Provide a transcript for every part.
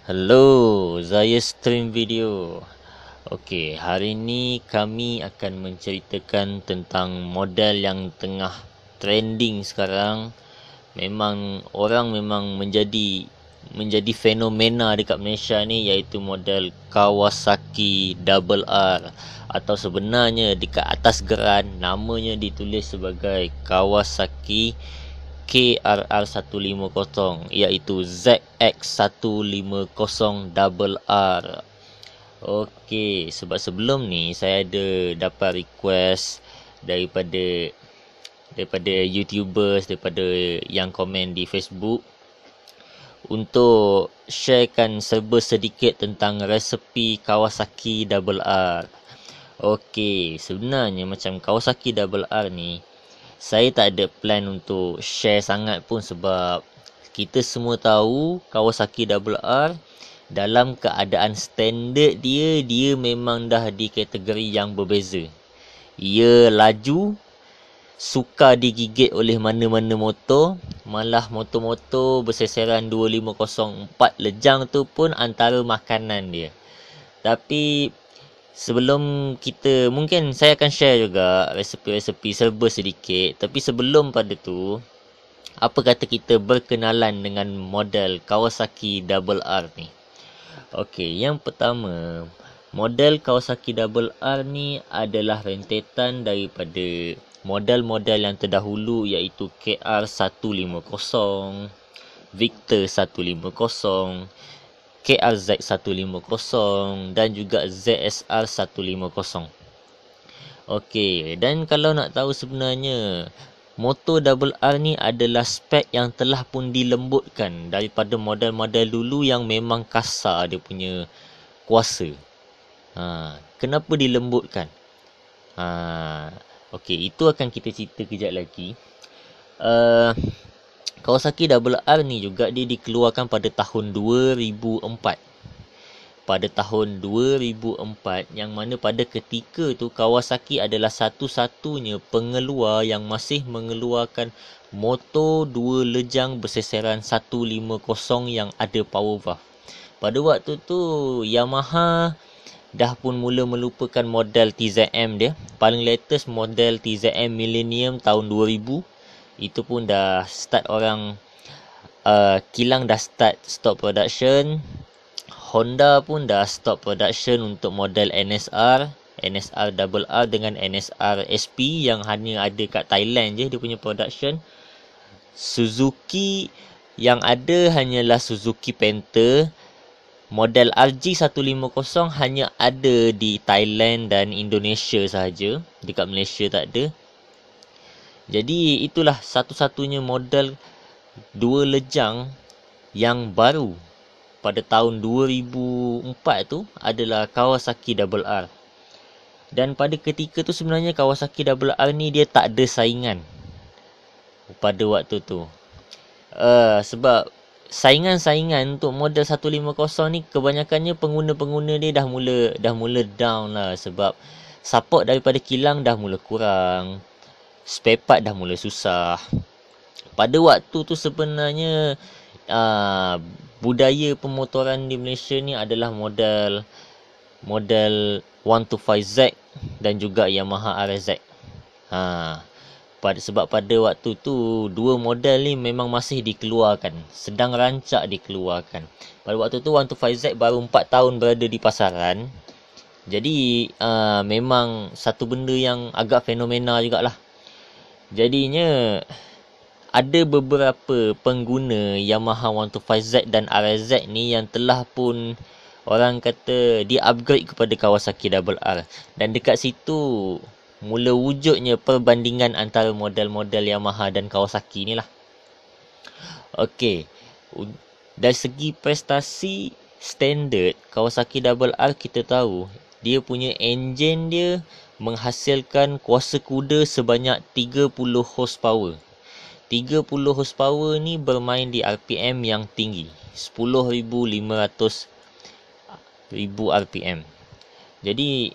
Hello, Zaya Stream Video. Okey, hari ni kami akan menceritakan tentang model yang tengah trending sekarang. Orang memang menjadi fenomena dekat Malaysia ni, iaitu model Kawasaki Double R, atau sebenarnya dekat atas geran namanya ditulis sebagai Kawasaki KRR 150, iaitu ZX150RR. Okey, sebab sebelum ni saya ada dapat request daripada YouTubers, daripada yang komen di Facebook untuk sharekan serba sedikit tentang resepi Kawasaki Double R. Okey, sebenarnya macam Kawasaki Double R ni, saya tak ada plan untuk share sangat pun, sebab kita semua tahu Kawasaki Double R dalam keadaan standard dia memang dah di kategori yang berbeza. Ia laju, sukar digigit oleh mana-mana motor, malah motor-motor berseseran 2504 lejang tu pun antara makanan dia. Tapi sebelum kita, mungkin saya akan share juga resepi-resepi serba sedikit. Tapi sebelum pada tu, apa kata kita berkenalan dengan model Kawasaki Double R ni. Okey, yang pertama, model Kawasaki Double R ni adalah rentetan daripada model-model yang terdahulu, iaitu KR150, Victor 150, KRZ 150 dan juga ZSR 150. Okey, dan kalau nak tahu sebenarnya, motor Double R ni adalah spek yang telah pun dilembutkan daripada model-model dulu yang memang kasar dia punya kuasa. Kenapa dilembutkan? Okey, itu akan kita cerita kejap lagi. Kawasaki Double R ni juga dia dikeluarkan pada tahun 2004. Pada tahun 2004, yang mana pada ketika tu Kawasaki adalah satu-satunya pengeluar yang masih mengeluarkan motor 2 lejang berseseran 150 yang ada power valve. Pada waktu tu Yamaha dah pun mula melupakan model TZM dia. Paling latest model TZM Millennium tahun 2000. Itu pun dah start orang kilang dah stop production. Honda pun dah stop production untuk model NSR Double R dengan NSR SP yang hanya ada kat Thailand je dia punya production. Suzuki yang ada hanyalah Suzuki Panther. Model RG150 hanya ada di Thailand dan Indonesia sahaja. Dekat Malaysia tak ada. Jadi itulah satu-satunya model 2 lejang yang baru pada tahun 2004 tu adalah Kawasaki Double R. Dan pada ketika tu sebenarnya Kawasaki Double R ni dia tak ada saingan pada waktu tu. Sebab saingan-saingan untuk model 150 ni kebanyakannya pengguna-pengguna dia dah mula down lah, sebab support daripada kilang dah mula kurang. Spare part dah mula susah. Pada waktu tu sebenarnya budaya pemotoran di Malaysia ni adalah model 125Z dan juga Yamaha RZ. Sebab pada waktu tu dua model ni memang masih dikeluarkan, sedang rancak dikeluarkan. Pada waktu tu 125Z baru 4 tahun berada di pasaran. Jadi memang satu benda yang agak fenomena jugalah. Jadinya ada beberapa pengguna Yamaha 125Z dan RZ ni yang telah pun orang kata dia upgrade kepada Kawasaki Double R. Dan dekat situ mula wujudnya perbandingan antara model-model Yamaha dan Kawasaki ni lah. Okey, dari segi prestasi standard Kawasaki Double R, kita tahu dia punya enjin dia menghasilkan kuasa kuda sebanyak 30 horsepower. 30 horsepower ni bermain di RPM yang tinggi, 10,500 RPM. Jadi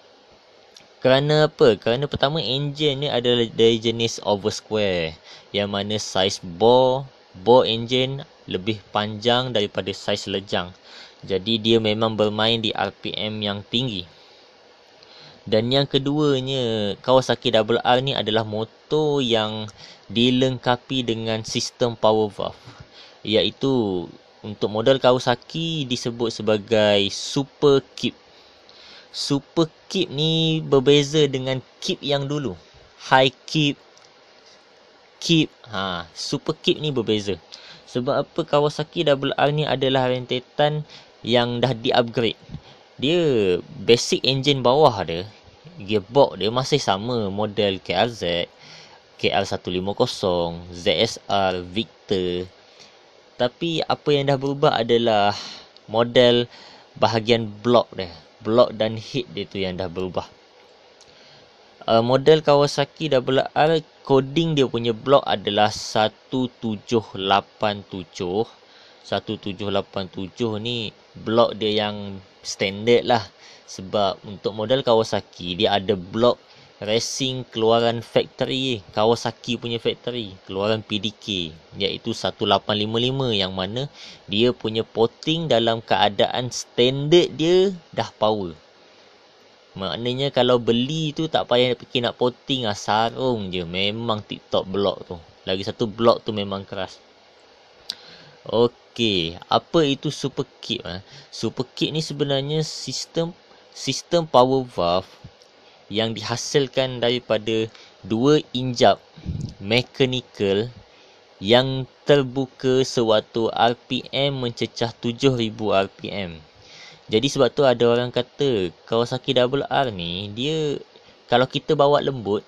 kerana apa? Kerana pertama, enjin ni adalah dari jenis oversquare, yang mana saiz bore enjin lebih panjang daripada saiz lejang. Jadi dia memang bermain di RPM yang tinggi. Dan yang keduanya, Kawasaki RR ni adalah motor yang dilengkapi dengan sistem power valve, iaitu untuk model Kawasaki disebut sebagai Super Kip. Super Kip ni berbeza dengan Kip yang dulu. High Kip, Kip. Super Kip ni berbeza. Sebab apa? Kawasaki RR ni adalah rentetan yang dah di-upgrade. Dia basic engine bawah dia, gearbox dia masih sama model KRZ, KR150, ZSR, Victor. Tapi apa yang dah berubah adalah model bahagian blok dia. Blok dan head dia tu yang dah berubah. Model Kawasaki RR, coding dia punya blok adalah 1787. 1787 ni blok dia yang standard lah. Sebab untuk model Kawasaki, dia ada blok racing keluaran factory, Kawasaki punya factory, keluaran PDK, iaitu 1855, yang mana dia punya potting dalam keadaan standard dia dah power. Maknanya kalau beli tu tak payah fikir nak potting, sarung je, memang tip-top blok tu. Lagi satu, blok tu memang keras. Okey, apa itu Super Kip? Super Kip ni sebenarnya sistem power valve yang dihasilkan daripada dua injap mechanical yang terbuka sewaktu RPM mencecah 7000 RPM. Jadi sebab tu ada orang kata Kawasaki RR ni, dia kalau kita bawa lembut,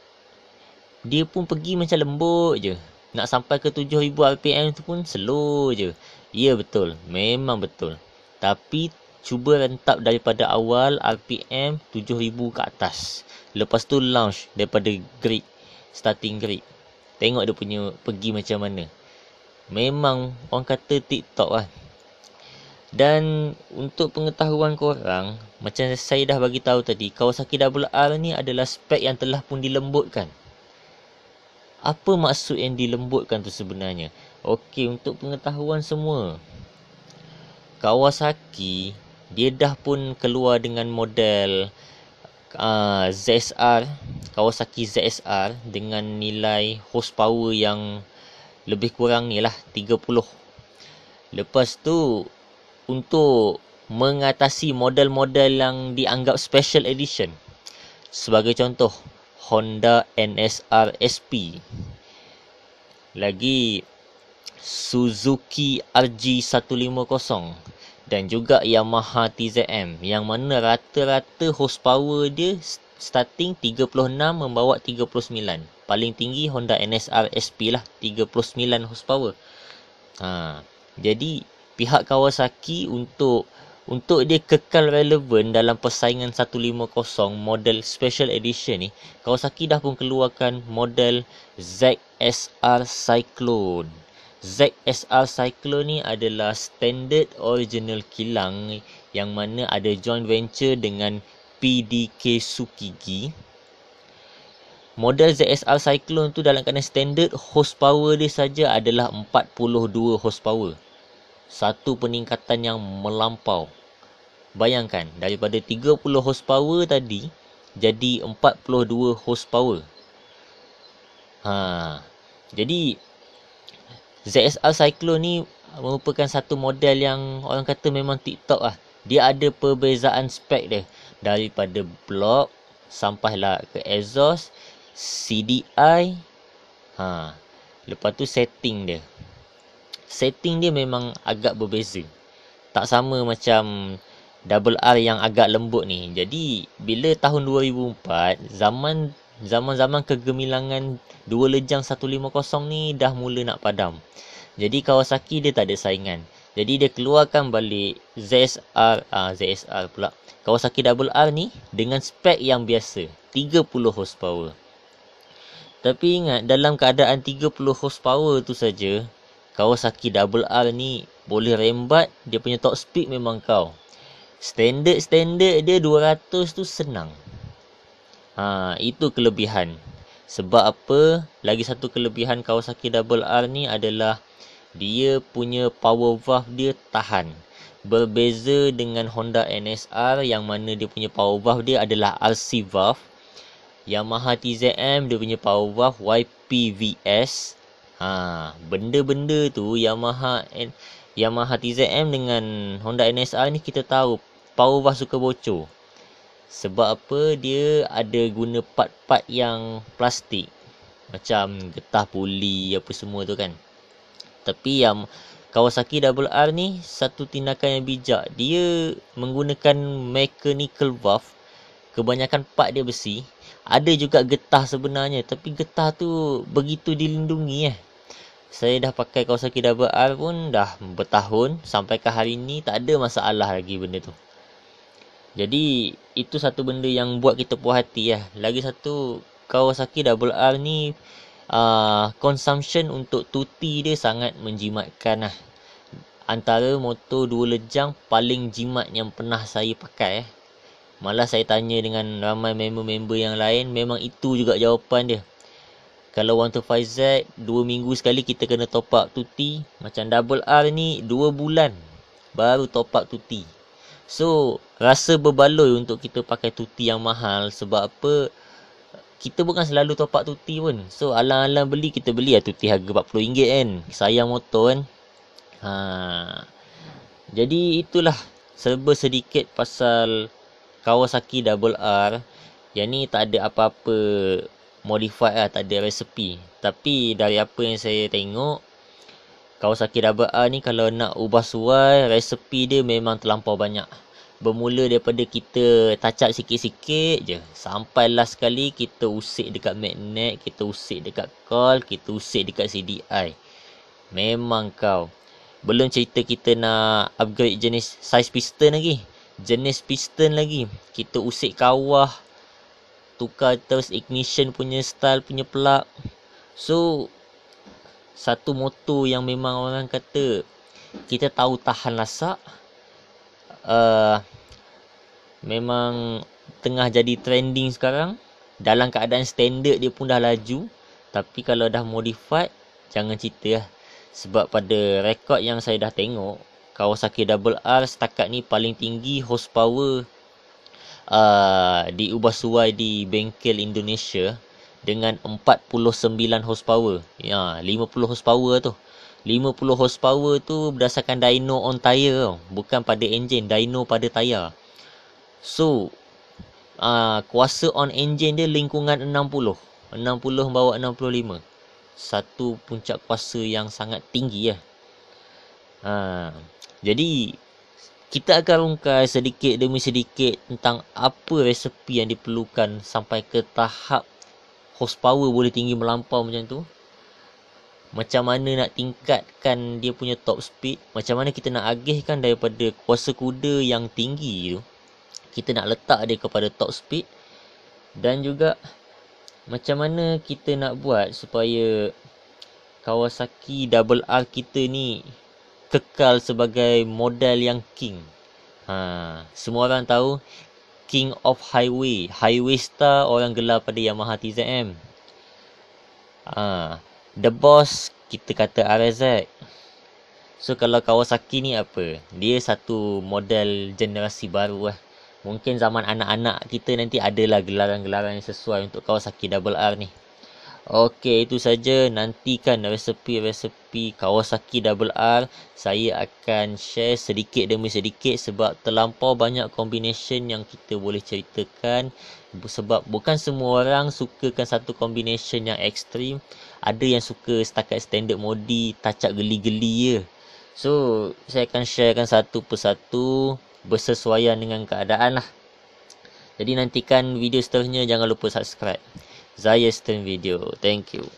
dia pun pergi macam lembut je. Nak sampai ke 7000 RPM tu pun slow je. Ya betul, memang betul. Tapi cuba rentap daripada awal RPM 7000 ke atas. Lepas tu launch daripada grid, starting grid. Tengok dia punya pergi macam mana. Memang orang kata TikTok kan. Dan untuk pengetahuan korang, macam saya dah bagi tahu tadi, Kawasaki RR ni adalah spek yang telah pun dilembutkan. Apa maksud yang dilembutkan tu sebenarnya? Okey, untuk pengetahuan semua, Kawasaki dia dah pun keluar dengan model ZSR, Kawasaki ZSR dengan nilai horsepower yang lebih kurang ni lah 30. Lepas tu untuk mengatasi model-model yang dianggap special edition, sebagai contoh Honda NSR SP, lagi Suzuki RG150 dan juga Yamaha TZM, yang mana rata-rata horsepower dia starting 36 membawa 39. Paling tinggi Honda NSR SP lah, 39 horsepower. Jadi pihak Kawasaki untuk dia kekal relevan dalam persaingan 150 model special edition ni, Kawasaki dah pun keluarkan model ZSR Cyclone. ZSR Cyclone ni adalah standard original kilang yang mana ada joint venture dengan PDK Tsukiji. Model ZSR Cyclone tu dalam keadaan standard, horsepower dia saja adalah 42 horsepower. Satu peningkatan yang melampau. Bayangkan, daripada 30 horsepower tadi jadi 42 horsepower. Jadi ZSR Cyclone ni merupakan satu model yang orang kata memang TikTok lah. Dia ada perbezaan spek dia, daripada blok sampailah ke exhaust, CDI. Lepas tu setting dia. Setting dia memang agak berbeza. Tak sama macam RR yang agak lembut ni. Jadi bila tahun 2004, zaman kegemilangan dua lejang 150 ni dah mula nak padam. Jadi Kawasaki dia tak ada saingan. Jadi dia keluarkan balik ZSR pula, Kawasaki RR ni dengan spek yang biasa, 30 horsepower. Tapi ingat, dalam keadaan 30 horsepower tu saja, Kawasaki RR ni boleh rembat, dia punya top speed memang kau. Standard dia 200 tu senang. Itu kelebihan. Sebab apa? Lagi satu kelebihan Kawasaki RR ni adalah dia punya power valve dia tahan. Berbeza dengan Honda NSR yang mana dia punya power valve dia adalah RC valve. Yamaha TZM dia punya power valve YPVS. Benda-benda tu Yamaha TZM dengan Honda NSR ni kita tahu power valve suka bocor. Sebab apa? Dia ada guna part-part yang plastik. Macam getah puli apa semua tu kan. Tapi yang Kawasaki RR ni satu tindakan yang bijak. Dia menggunakan mechanical valve. Kebanyakan part dia besi. Ada juga getah sebenarnya. Tapi getah tu begitu dilindungi . Saya dah pakai Kawasaki RR pun dah bertahun. Sampai ke hari ni tak ada masalah lagi benda tu. Jadi itu satu benda yang buat kita puas hati . Lagi satu, Kawasaki RR ni consumption untuk tuti dia sangat menjimatkan . Antara motor 2 lejang paling jimat yang pernah saya pakai . Malah saya tanya dengan ramai member-member yang lain, memang itu juga jawapan dia. Kalau 125Z 2 minggu sekali kita kena top up tuti. Macam RR ni 2 bulan baru top up tuti. So rasa berbaloi untuk kita pakai tuti yang mahal. Sebab apa? Kita bukan selalu top up tuti pun. So alang-alang beli, kita beli tuti harga RM40 kan. Sayang motor kan. Jadi itulah serba sedikit pasal Kawasaki RR. Yang ni tak ada apa-apa modified tak ada resepi. Tapi dari apa yang saya tengok, Kawasaki RR ni kalau nak ubah suai, resepi dia memang terlampau banyak. Bermula daripada kita touch up sikit-sikit je, sampai last sekali kita usik dekat magnet, kita usik dekat coil, kita usik dekat CDI. Memang kau. Belum cerita kita nak upgrade jenis size piston lagi. Jenis piston lagi. Kita usik kawah, tukar terus ignition punya style punya plug. So satu motor yang memang orang kata kita tahu tahan lasak. Memang tengah jadi trending sekarang. Dalam keadaan standard dia pun dah laju. Tapi kalau dah modified, jangan cerita lah. Sebab pada rekod yang saya dah tengok, Kawasaki RR setakat ni paling tinggi horsepower diubah suai di bengkel Indonesia dengan 49 horsepower. 50 horsepower tu. 50 horsepower tu berdasarkan dyno on tire tau. Bukan pada enjin, dyno pada tayar. So kuasa on enjin dia lingkungan 60 bawa 65. Satu puncak kuasa yang sangat tinggi . Jadi kita akan rungkai sedikit demi sedikit tentang apa resepi yang diperlukan sampai ke tahap horsepower boleh tinggi melampau macam tu. Macam mana nak tingkatkan dia punya top speed. Macam mana kita nak agihkan daripada kuasa kuda yang tinggi tu, kita nak letak dia kepada top speed. Dan juga macam mana kita nak buat supaya Kawasaki RR kita ni kekal sebagai model yang king. Semua orang tahu King of Highway. Highway Star orang gelar pada Yamaha TZM. The Boss kita kata RZ. So kalau Kawasaki ni apa? Dia satu model generasi baru . Mungkin zaman anak-anak kita nanti adalah gelaran-gelaran yang sesuai untuk Kawasaki RR ni. Okey, itu saja. Nantikan resepi-resepi Kawasaki RR. Saya akan share sedikit demi sedikit sebab terlampau banyak combination yang kita boleh ceritakan. Sebab bukan semua orang sukakan satu combination yang ekstrim. Ada yang suka setakat standard modi, touch up geli-geli je. So, saya akan sharekan satu persatu bersesuaian dengan keadaan lah. Jadi nantikan video seterusnya, jangan lupa subscribe Zaya Stern Video. Thank you.